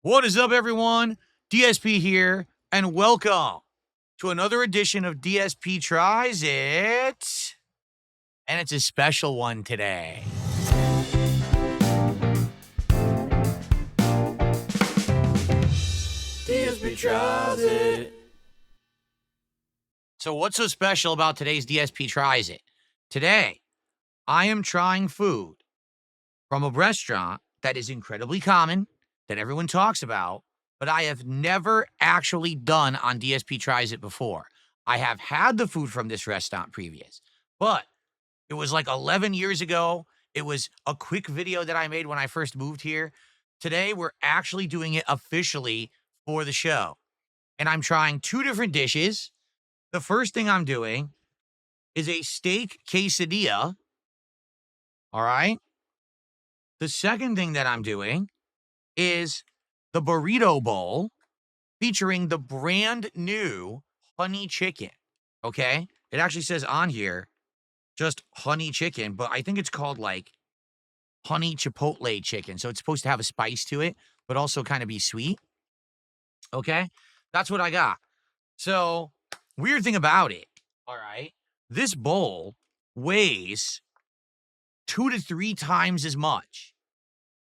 What is up, everyone? DSP here, and welcome to another edition of DSP Tries It. And it's a special one today. DSP Tries It. So, what's so special about today's DSP Tries It? Today, I am trying food from a restaurant that is incredibly common, that everyone talks about, but I have never actually done on DSP Tries It before. I have had the food from this restaurant previous, but it was like 11 years ago. It was a quick video that I made when I first moved here. Today, we're actually doing it officially for the show. And I'm trying two different dishes. The first thing I'm doing is a steak quesadilla. All right. The second thing that I'm doing is the burrito bowl featuring the brand new honey chicken. Okay. It actually says on here just honey chicken, but I think it's called like honey chipotle chicken. So it's supposed to have a spice to it, but also kind of be sweet. Okay. That's what I got. So, weird thing about it. All right. This bowl weighs 2 to 3 times as much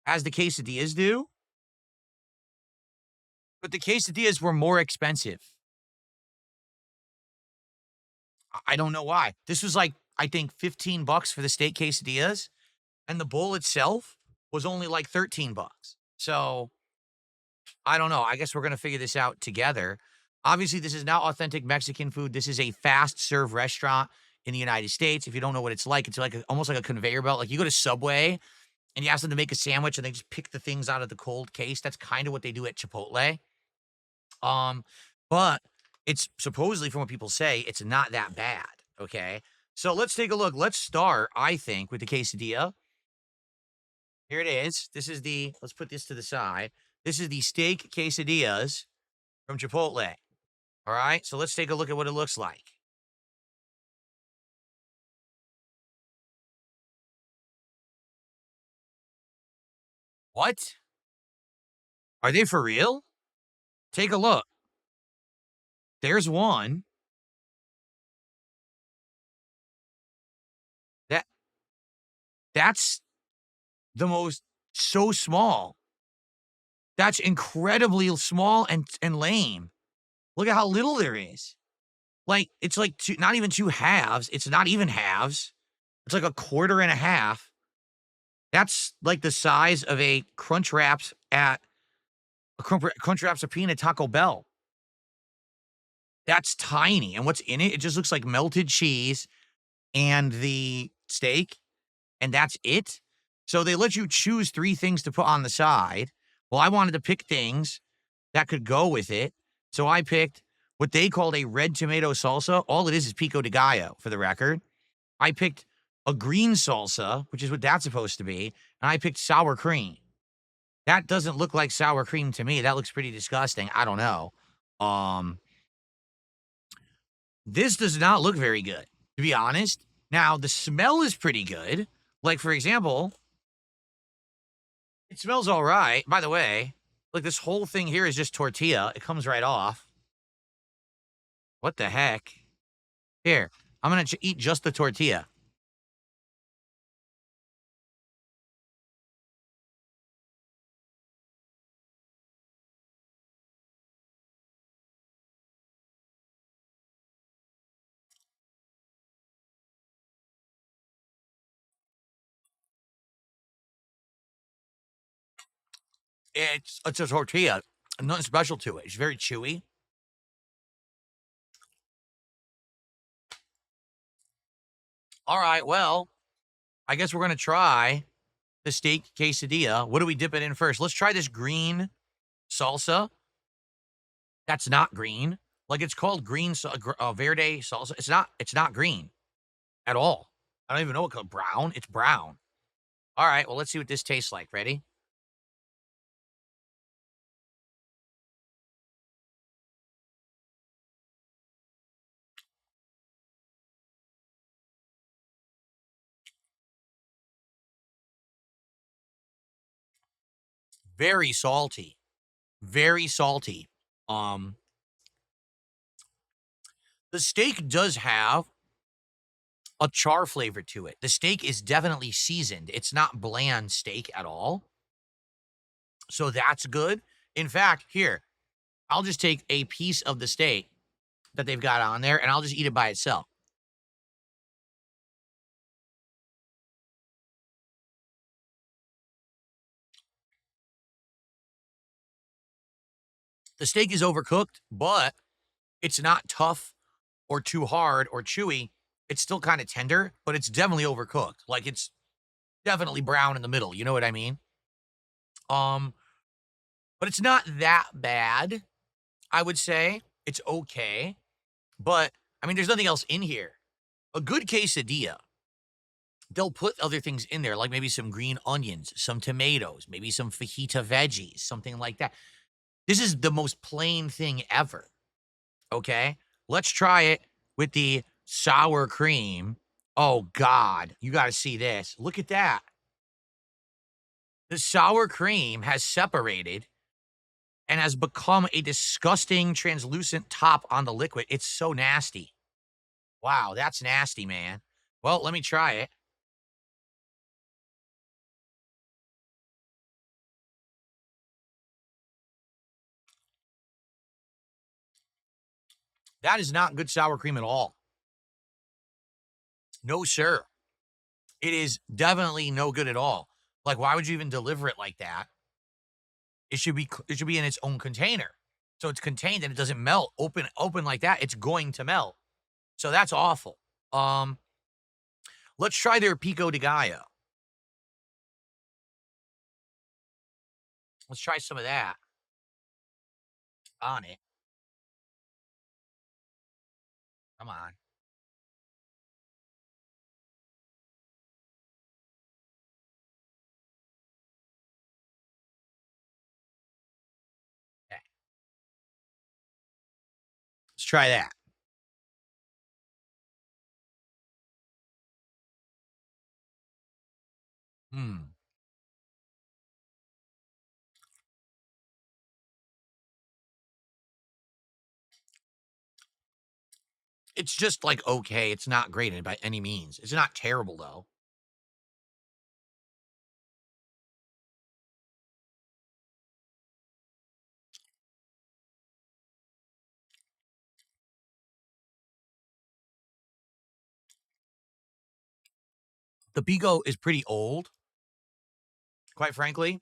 as the quesadillas do, but the quesadillas were more expensive. I don't know why. This was like, I think $15 for the steak quesadillas, and the bowl itself was only like $13. So I don't know. I guess we're gonna figure this out together. Obviously, this is not authentic Mexican food. This is a fast serve restaurant in the United States. If you don't know what it's like almost like a conveyor belt. Like you go to Subway and you ask them to make a sandwich and they just pick the things out of the cold case. That's kind of what they do at Chipotle. Um, but it's supposedly, from what people say, it's not that bad. Okay. So let's take a look. Let's start, I think, with the quesadilla. Here it is. Let's put this to the side. This is the steak quesadillas from Chipotle. All right. So let's take a look at what it looks like. What? Are they for real? Take a look. There's one. That that's the most so small. That's incredibly small and lame. Look at how little there is. Like it's like not even two halves. It's not even halves. It's like a quarter and a half. That's like the size of a Crunch Wraps at a Crunch Wraps a peanut Taco Bell. That's tiny. And what's in it? It just looks like melted cheese and the steak, and that's it. So they let you choose 3 things to put on the side. Well, I wanted to pick things that could go with it. So I picked what they called a red tomato salsa. All it is pico de gallo, for the record. I picked a green salsa, which is what that's supposed to be, and I picked sour cream. That doesn't look like sour cream to me. That looks pretty disgusting. I don't know. Um, this does not look very good, to be honest. Now, the smell is pretty good. Like, for example, it smells all right. By the way, like this whole thing here is just tortilla. It comes right off. What the heck? Here, I'm going to eat just the tortilla. It's a tortilla. Nothing special to it. It's very chewy. All right, well, I guess we're going to try the steak quesadilla. What do we dip it in first? Let's try this green salsa. That's not green. Like it's called verde salsa. It's not green at all. I don't even know what color. Brown. It's brown. All right. Well, let's see what this tastes like. Ready? Very salty. very salty. Um, the steak does have a char flavor to it. The steak is definitely seasoned. It's not bland steak at all. So that's good. In fact, here, I'll just take a piece of the steak that they've got on there and I'll just eat it by itself. The steak is overcooked, but it's not tough or too hard or chewy. It's still kind of tender, but it's definitely overcooked. Like it's definitely brown in the middle. You know what I mean? Um, but it's not that bad. I would say it's okay, but I mean, there's nothing else in here. A good quesadilla, they'll put other things in there, like maybe some green onions, some tomatoes, maybe some fajita veggies, something like that. This is the most plain thing ever. Okay, let's try it with the sour cream. Oh God, you got to see this. Look at that. The sour cream has separated and has become a disgusting translucent top on the liquid. It's so nasty. Wow, that's nasty, man. Well, let me try it. That is not good sour cream at all. No, sir. It is definitely no good at all. Like, why would you even deliver it like that? It should be in its own container. So it's contained and it doesn't melt. Open like that, it's going to melt. So that's awful. Um, let's try their pico de gallo. Let's try some of that on it. Come on. Okay, let's try that. Hmm. It's just like okay. It's not great by any means. It's not terrible though. The pico is pretty old, quite frankly.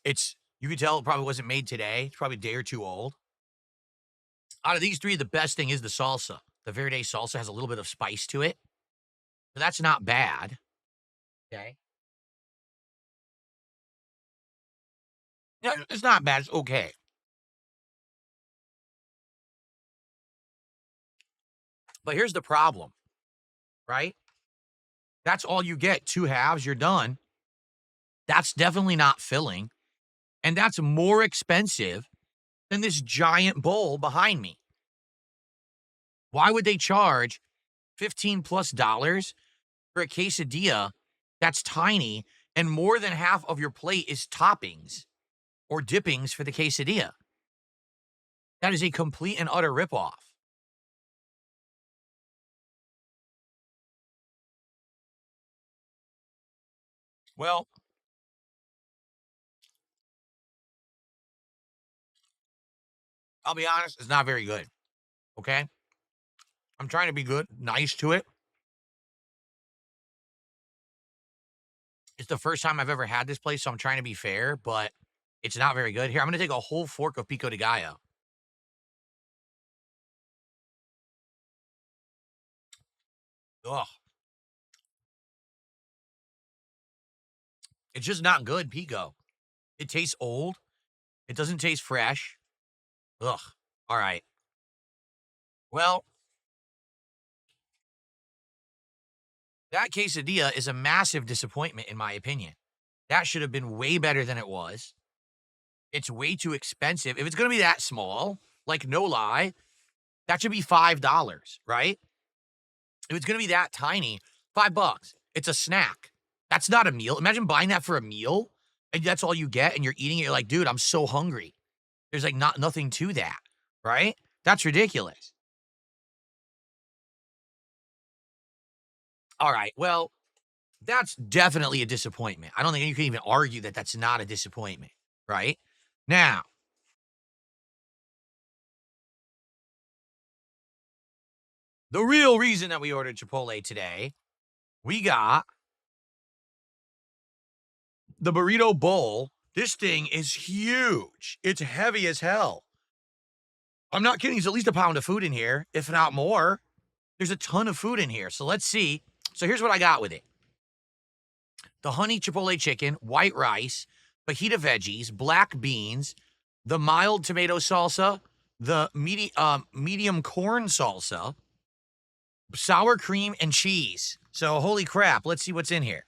It's you can tell it probably wasn't made today. It's probably a day or two old. Out of these three, the best thing is the salsa. The verde salsa has a little bit of spice to it. So that's not bad. Okay. Yeah, it's not bad. It's okay. But here's the problem, right? That's all you get. Two halves, you're done. That's definitely not filling. And that's more expensive than this giant bowl behind me. Why would they charge 15 plus dollars for a quesadilla that's tiny and more than half of your plate is toppings or dippings for the quesadilla? That is a complete and utter ripoff. Well, I'll be honest, it's not very good. Okay. I'm trying to be good, nice to it. It's the first time I've ever had this place, so I'm trying to be fair, but it's not very good. Here, I'm going to take a whole fork of pico de gallo. Ugh. It's just not good pico. It tastes old. It doesn't taste fresh. Ugh. All right. Well, that quesadilla is a massive disappointment, in my opinion. That should have been way better than it was. It's way too expensive. If it's going to be that small, like no lie, that should be $5, right? If it's going to be that tiny, $5. It's a snack. That's not a meal. Imagine buying that for a meal and that's all you get and you're eating it. You're like, dude, I'm so hungry. There's like nothing to that, right? That's ridiculous. All right. Well, that's definitely a disappointment. I don't think you can even argue that that's not a disappointment, right? Now, the real reason that we ordered Chipotle today, we got the burrito bowl. This thing is huge. It's heavy as hell. I'm not kidding. There's at least a pound of food in here, if not more. There's a ton of food in here. So let's see. So here's what I got with it: the honey Chipotle chicken, white rice, fajita veggies, black beans, the mild tomato salsa, the medium corn salsa, sour cream, and cheese. So holy crap. Let's see what's in here.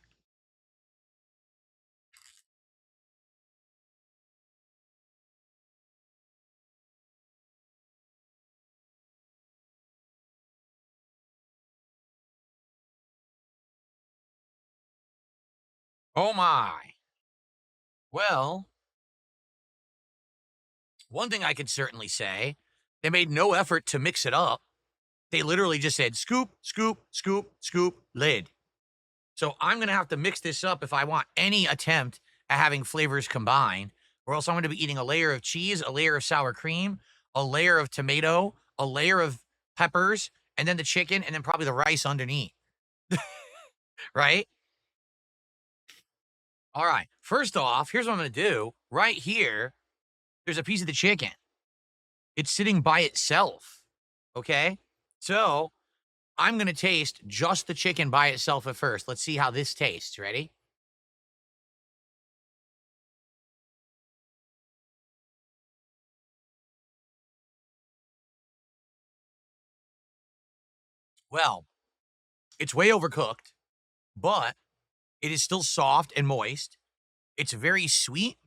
Oh my. Well, one thing I can certainly say, they made no effort to mix it up. They literally just said scoop, scoop, scoop, scoop, lid. So I'm going to have to mix this up if I want any attempt at having flavors combined, or else I'm going to be eating a layer of cheese, a layer of sour cream, a layer of tomato, a layer of peppers, and then the chicken, and then probably the rice underneath, right? All right. First off, here's what I'm going to do. Right here, there's a piece of the chicken. It's sitting by itself. Okay. So I'm going to taste just the chicken by itself at first. Let's see how this tastes. Ready? Well, it's way overcooked, but it is still soft and moist. It's very sweet.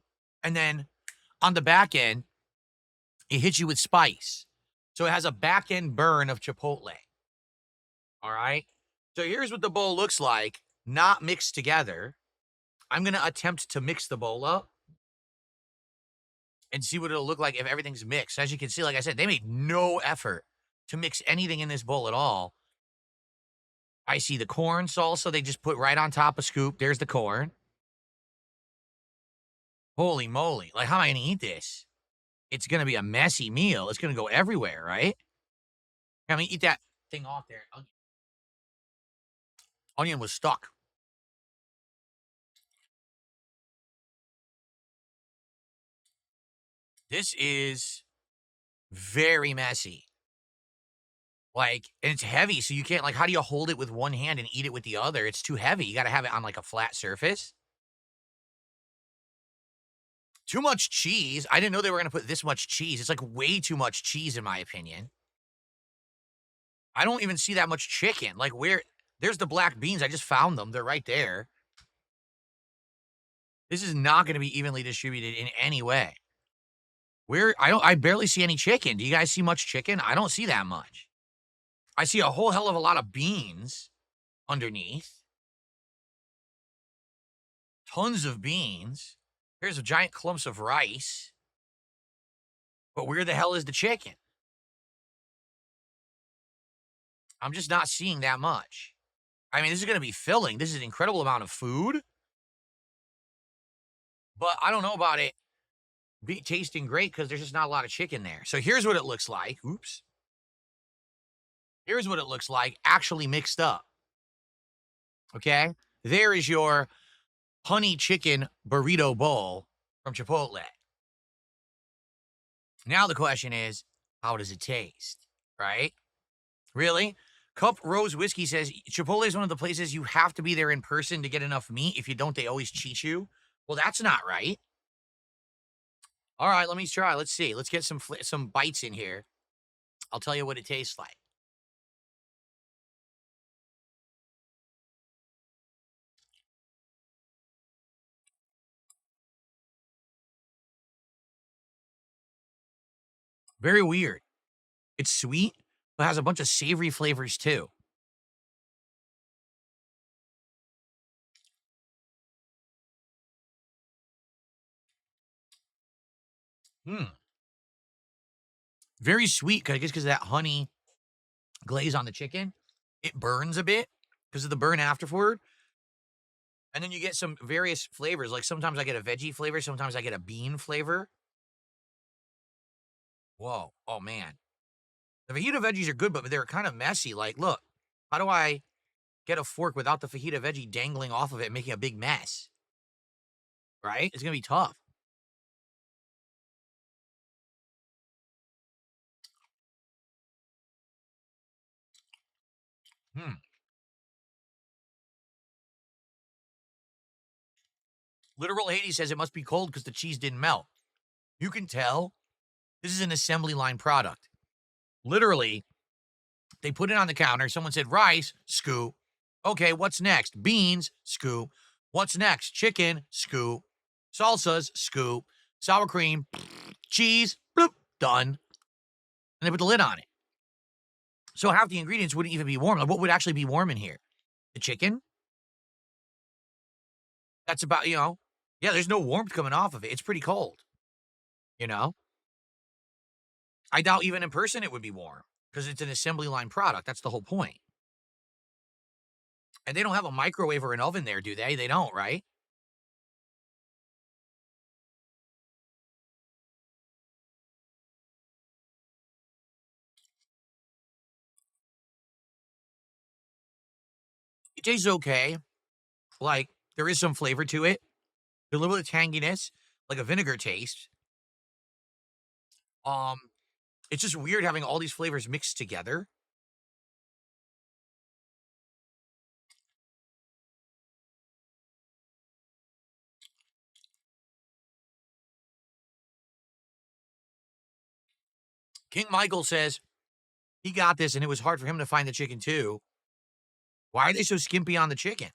And then on the back end, it hits you with spice. So it has a back end burn of Chipotle. All right. So here's what the bowl looks like, not mixed together. I'm going to attempt to mix the bowl up and see what it'll look like if everything's mixed. As you can see, like I said, they made no effort to mix anything in this bowl at all. I see the corn salsa they just put right on top of scoop. There's the corn. Holy moly. Like, how am I going to eat this? It's going to be a messy meal. It's going to go everywhere, right? I mean, eat that thing off there. Onion was stuck. This is very messy. Like, and it's heavy, so you can't, like, how do you hold it with one hand and eat it with the other? It's too heavy. You got to have it on, like, a flat surface. Too much cheese. I didn't know they were going to put this much cheese. It's, like, way too much cheese, in my opinion. I don't even see that much chicken. Like, where? There's the black beans. I just found them. They're right there. This is not going to be evenly distributed in any way. Where? I barely see any chicken. Do you guys see much chicken? I don't see that much. I see a whole hell of a lot of beans underneath. Tons of beans. Here's a giant clumps of rice. But where the hell is the chicken? I'm just not seeing that much. I mean, this is going to be filling. This is an incredible amount of food. But I don't know about it tasting great because there's just not a lot of chicken there. So here's what it looks like. Oops. Here's what it looks like actually mixed up. Okay. There is your honey chicken burrito bowl from Chipotle. Now the question is, how does it taste? Right? Really? Cup Rose Whiskey says Chipotle is one of the places you have to be there in person to get enough meat. If you don't, they always cheat you. Well, that's not right. All right, let me try. Let's see. Let's get some bites in here. I'll tell you what it tastes like. Very weird. It's sweet, but has a bunch of savory flavors too. Hmm. Very sweet, I guess because of that honey glaze on the chicken. It burns a bit because of the burn afterward. And then you get some various flavors. Like sometimes I get a veggie flavor, sometimes I get a bean flavor. Whoa. Oh, man. The fajita veggies are good, but they're kind of messy. Like, look, how do I get a fork without the fajita veggie dangling off of it and making a big mess? Right? It's going to be tough. Hmm. Literal Hades says it must be cold because the cheese didn't melt. You can tell this is an assembly line product. Literally, they put it on the counter. Someone said rice, scoop. Okay, what's next? Beans, scoop. What's next? Chicken, scoop. Salsas, scoop. Sour cream, cheese, bloop, done. And they put the lid on it. So half the ingredients wouldn't even be warm. Like, what would actually be warm in here? The chicken? That's about, yeah, there's no warmth coming off of it. It's pretty cold, you know? I doubt even in person it would be warm because it's an assembly line product. That's the whole point. And they don't have a microwave or an oven there, do they? They don't, right? It tastes okay. Like, there is some flavor to it. A little bit of tanginess, like a vinegar taste. Um, it's just weird having all these flavors mixed together. King Michael says he got this and it was hard for him to find the chicken too. Why are they so skimpy on the chicken?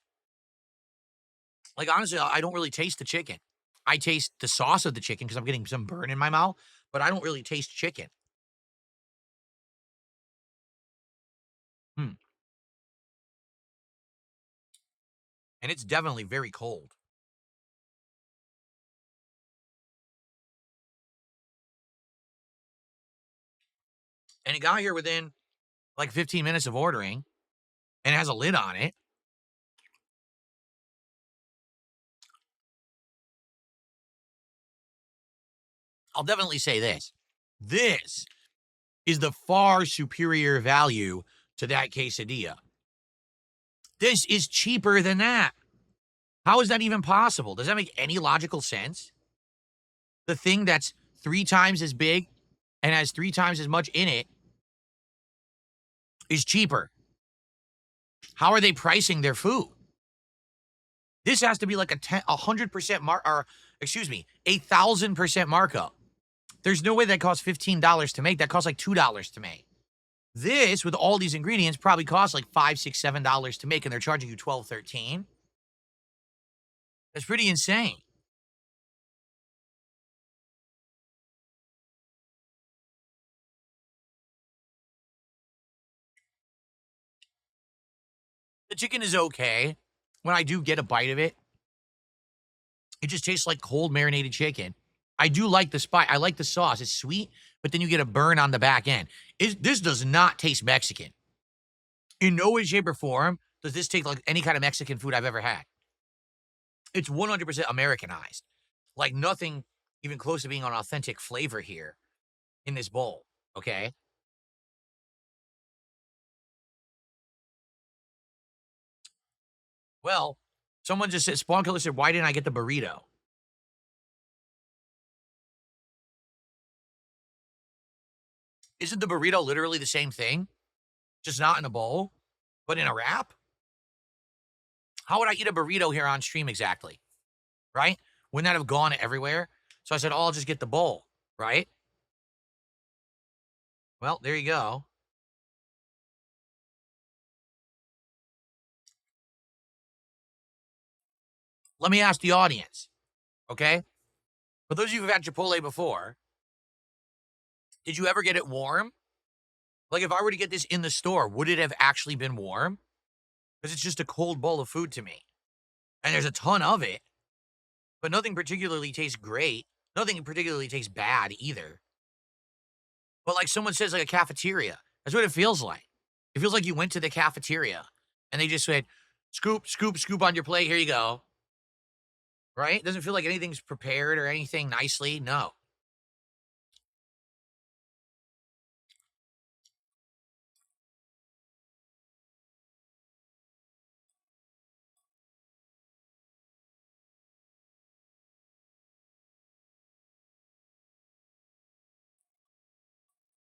Like, honestly, I don't really taste the chicken. I taste the sauce of the chicken because I'm getting some burn in my mouth, but I don't really taste chicken. Hmm. And it's definitely very cold. And it got here within like 15 minutes of ordering and it has a lid on it. I'll definitely say this. This is the far superior value to that quesadilla. This is cheaper than that. How is that even possible? Does that make any logical sense? The thing that's 3 times as big and has 3 times as much in it is cheaper. How are they pricing their food? This has to be like a 100% or excuse me, 1,000% markup. There's no way that costs $15 to make. That costs like $2 to make. This, with all these ingredients, probably costs like $5, $6, $7 to make, and they're charging you 12, 13. That's pretty insane. The chicken is okay. When I do get a bite of it, it just tastes like cold marinated chicken. I do like the spice. I like the sauce. It's sweet, but then you get a burn on the back end. This does not taste Mexican. In no way, shape, or form does this taste like any kind of Mexican food I've ever had. It's 100% Americanized. Like nothing even close to being an authentic flavor here in this bowl. Okay. Well, someone just said, Spawn Killer said, why didn't I get the burrito? Isn't the burrito literally the same thing? Just not in a bowl, but in a wrap? How would I eat a burrito here on stream exactly? Right? Wouldn't that have gone everywhere? So I said, oh, I'll just get the bowl, right? Well, there you go. Let me ask the audience, okay? For those of you who've had Chipotle before, did you ever get it warm? Like, if I were to get this in the store, would it have actually been warm? Because it's just a cold bowl of food to me. And there's a ton of it, but nothing particularly tastes great. Nothing particularly tastes bad either. But like someone says, like a cafeteria. That's what it feels like. It feels like you went to the cafeteria and they just said, scoop, scoop, scoop on your plate. Here you go. Right? It doesn't feel like anything's prepared or anything nicely. No.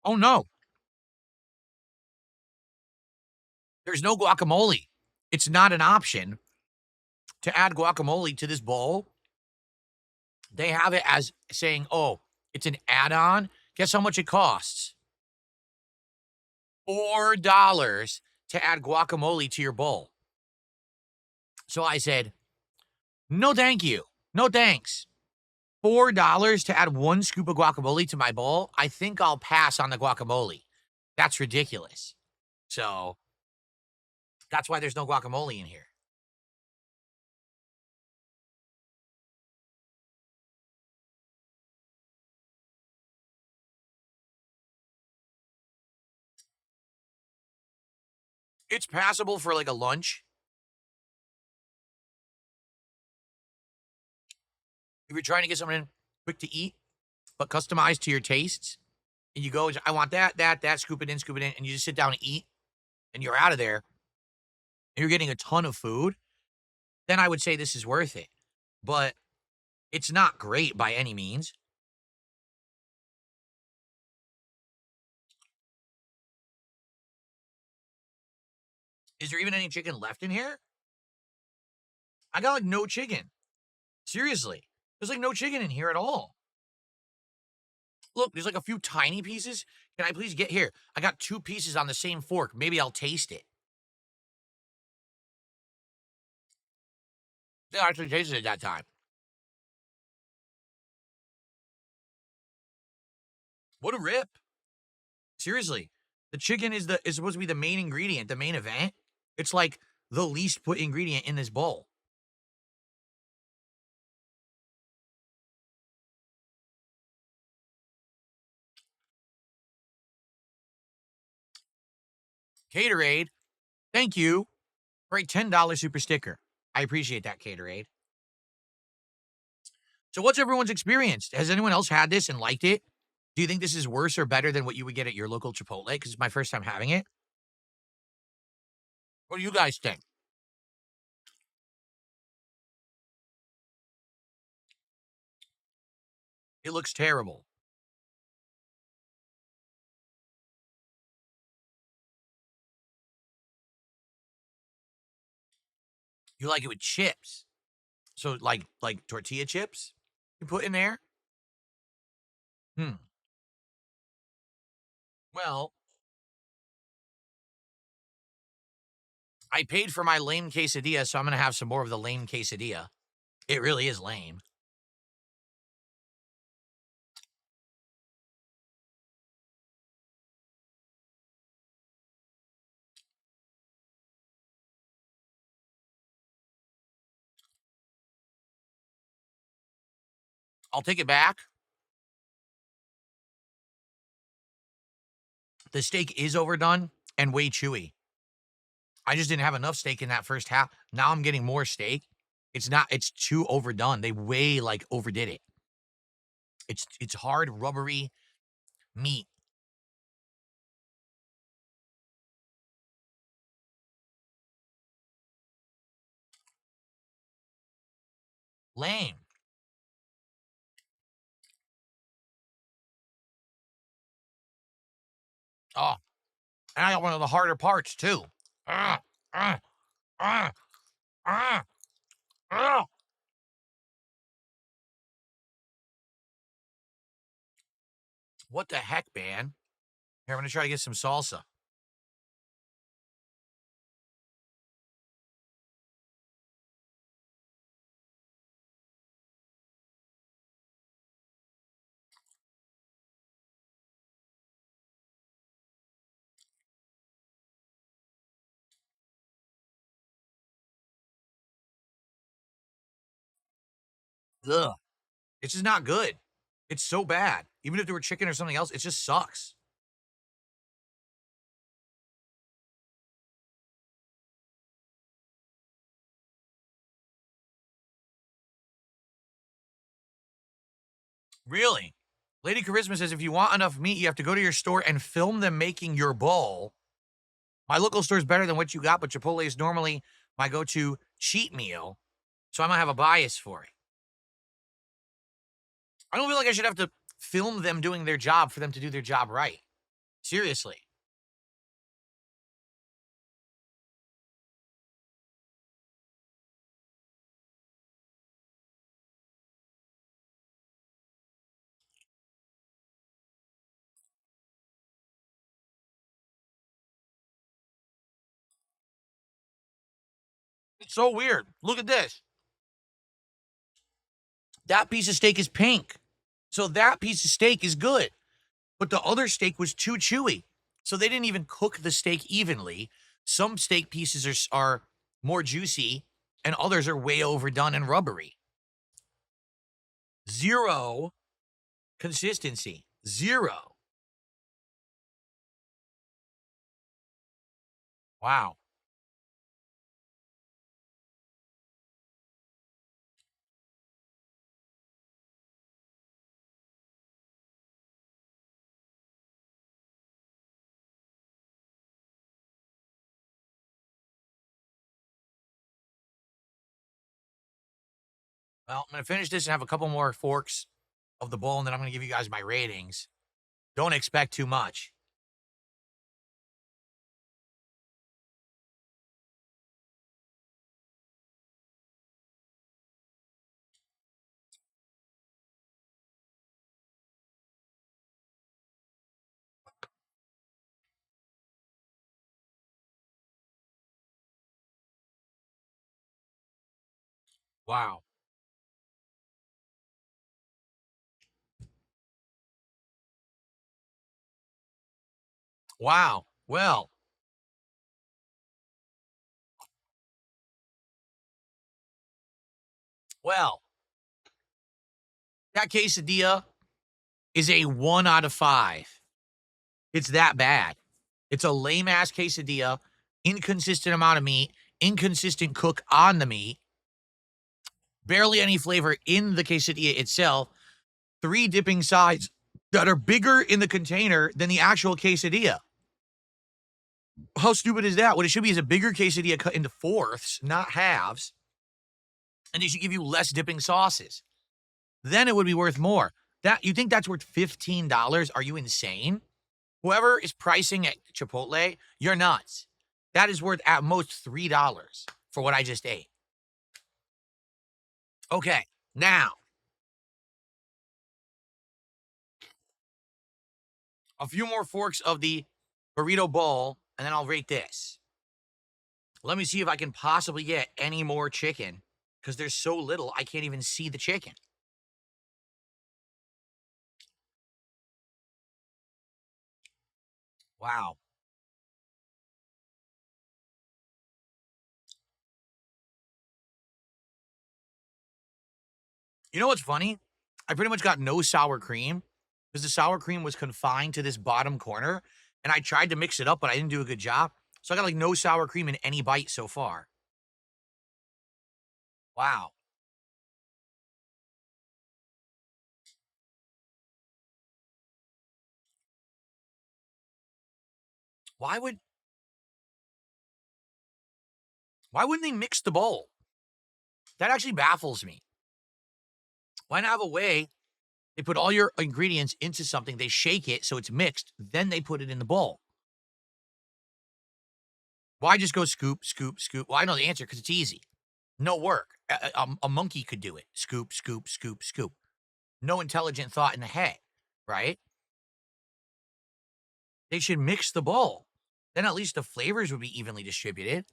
Oh no. There's no guacamole. It's not an option to add guacamole to this bowl. They have it as saying, oh, it's an add on. Guess how much it costs? $4 to add guacamole to your bowl. So I said, no, thank you. No, thanks. $4 to add one scoop of guacamole to my bowl. I think I'll pass on the guacamole. That's ridiculous. So that's why there's no guacamole in here. It's passable for like a lunch. If you're trying to get something quick to eat, but customized to your tastes, and you go, I want that, scoop it in, and you just sit down and eat, and you're out of there, and you're getting a ton of food, then I would say this is worth it. But it's not great by any means. Is there even any chicken left in here? I got like no chicken. Seriously. There's like no chicken in here at all. Look, there's like a few tiny pieces. Can I please get here? I got 2 pieces on the same fork. Maybe I'll taste it. Yeah, I actually tasted it that time. What a rip. Seriously. The chicken is supposed to be the main ingredient, the main event. It's like the least put ingredient in this bowl. Caterade, thank you for a $10 super sticker. I appreciate that, Caterade. So what's everyone's experience? Has anyone else had this and liked it? Do you think this is worse or better than what you would get at your local Chipotle? Because it's my first time having it. What do you guys think? It looks terrible. You like it with chips. So like tortilla chips you put in there? Hmm. Well, I paid for my lame quesadilla, so I'm gonna have some more of the lame quesadilla. It really is lame. I'll take it back. The steak is overdone and way chewy. I just didn't have enough steak in that first half. Now I'm getting more steak. It's too overdone. They way like overdid it. It's hard, rubbery meat. Lame. Oh, and I got one of the harder parts too. Ah, ah, ah, ah, ah. What the heck, man? Here, I'm gonna try to get some salsa. Ugh. It's just not good. It's so bad. Even if there were chicken or something else, it just sucks. Really? Lady Charisma says if you want enough meat, you have to go to your store and film them making your bowl. My local store is better than what you got, but Chipotle is normally my go-to cheat meal, so I might have a bias for it. I don't feel like I should have to film them doing their job for them to do their job right. Seriously. It's so weird. Look at this. That piece of steak is pink. So that piece of steak is good. But the other steak was too chewy. So they didn't even cook the steak evenly. Some steak pieces are more juicy, and others are way overdone and rubbery. Zero consistency. Zero. Wow. Well, I'm going to finish this and have a couple more forks of the bowl, and then I'm going to give you guys my ratings. Don't expect too much. Wow. Wow. Well, that quesadilla is a 1 out of 5. It's that bad. It's a lame ass quesadilla, inconsistent amount of meat, inconsistent cook on the meat, barely any flavor in the quesadilla itself, 3 dipping sides that are bigger in the container than the actual quesadilla. How stupid is that? What it should be is a bigger quesadilla cut into fourths, not halves, and they should give you less dipping sauces. Then it would be worth more. That you think that's worth $15? Are you insane? Whoever is pricing at Chipotle, you're nuts. That is worth at most $3 for what I just ate. Okay, now a few more forks of the burrito bowl, and then I'll rate this. Let me see if I can possibly get any more chicken because there's so little I can't even see the chicken. Wow. You know what's funny? I pretty much got no sour cream because the sour cream was confined to this bottom corner, and I tried to mix it up, but I didn't do a good job. So I got like no sour cream in any bite so far. Wow. Why would why wouldn't they mix the bowl? That actually baffles me. Why not have a way they put all your ingredients into something, they shake it so it's mixed, then they put it in the bowl? Why just go scoop, scoop, scoop? Well, I know the answer because it's easy. No work. A monkey could do it. Scoop, scoop, scoop, scoop. No intelligent thought in the head, right? They should mix the bowl. Then at least the flavors would be evenly distributed.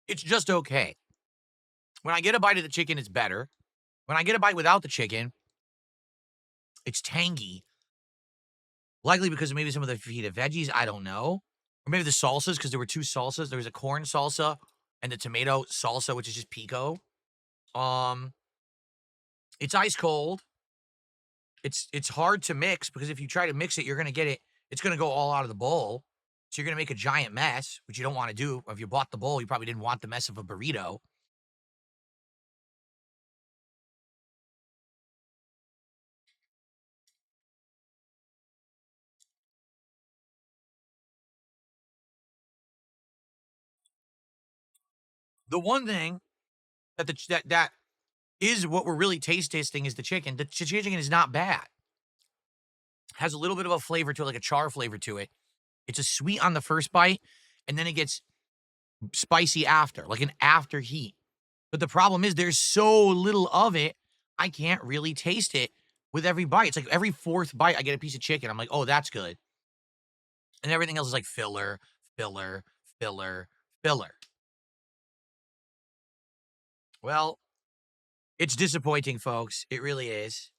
It's just okay. When I get a bite of the chicken, it's better. When I get a bite without the chicken, it's tangy. Likely because of maybe some of the fajita veggies. I don't know. Or maybe the salsas, because there were 2 salsas. There was a corn salsa and the tomato salsa, which is just pico. Um, it's ice cold. It's hard to mix because if you try to mix it, you're gonna get it. It's gonna go all out of the bowl. So you're going to make a giant mess, which you don't want to do. If you bought the bowl, you probably didn't want the mess of a burrito. The one thing that is what we're really taste testing is the chicken. The chicken is not bad. Has a little bit of a flavor to it, like a char flavor to it. It's a sweet on the first bite, and then it gets spicy after, like an after heat. But the problem is there's so little of it, I can't really taste it with every bite. It's like every fourth bite, I get a piece of chicken. I'm like, oh, that's good. And everything else is like filler, filler, filler, filler. Well, it's disappointing, folks. It really is.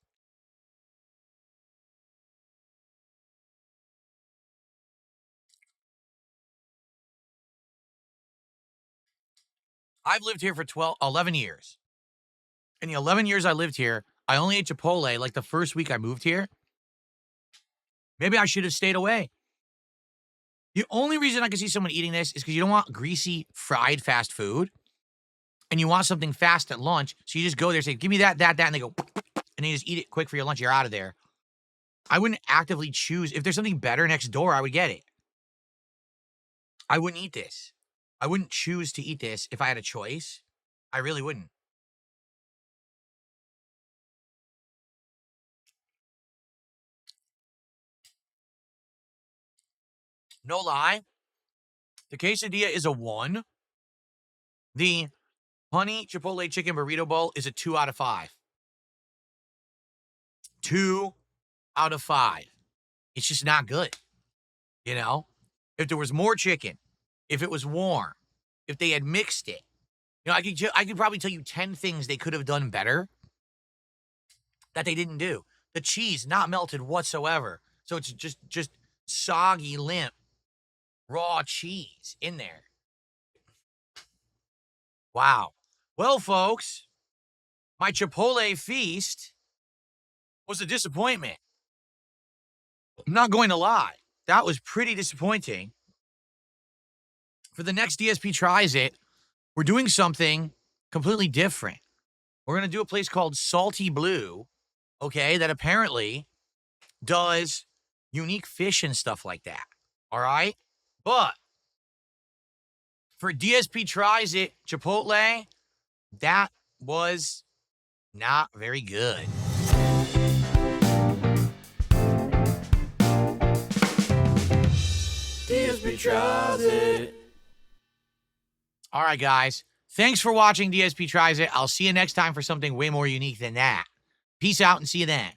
I've lived here for 11 years. In the 11 years I lived here, I only ate Chipotle like the first week I moved here. Maybe I should have stayed away. The only reason I can see someone eating this is because you don't want greasy, fried fast food. And you want something fast at lunch. So you just go there and say, give me that, and they go, and then you just eat it quick for your lunch. You're out of there. I wouldn't actively choose. If there's something better next door, I would get it. I wouldn't eat this. I wouldn't choose to eat this if I had a choice. I really wouldn't. No lie. The quesadilla is a 1. The honey Chipotle chicken burrito bowl is a 2 out of 5. 2 out of 5. It's just not good. You know? If there was more chicken, if it was warm, if they had mixed it, I could probably tell you 10 things they could have done better that they didn't do. The cheese not melted whatsoever. So it's just soggy, limp, raw cheese in there. Wow. Well, folks, my Chipotle feast was a disappointment. I'm not going to lie. That was pretty disappointing. For the next DSP Tries It, we're doing something completely different. We're going to do a place called Salty Blue, okay, that apparently does unique fish and stuff like that. All right? But for DSP Tries It Chipotle, that was not very good. DSP Tries It. All right, guys. Thanks for watching DSP Tries It. I'll see you next time for something way more unique than that. Peace out and see you then.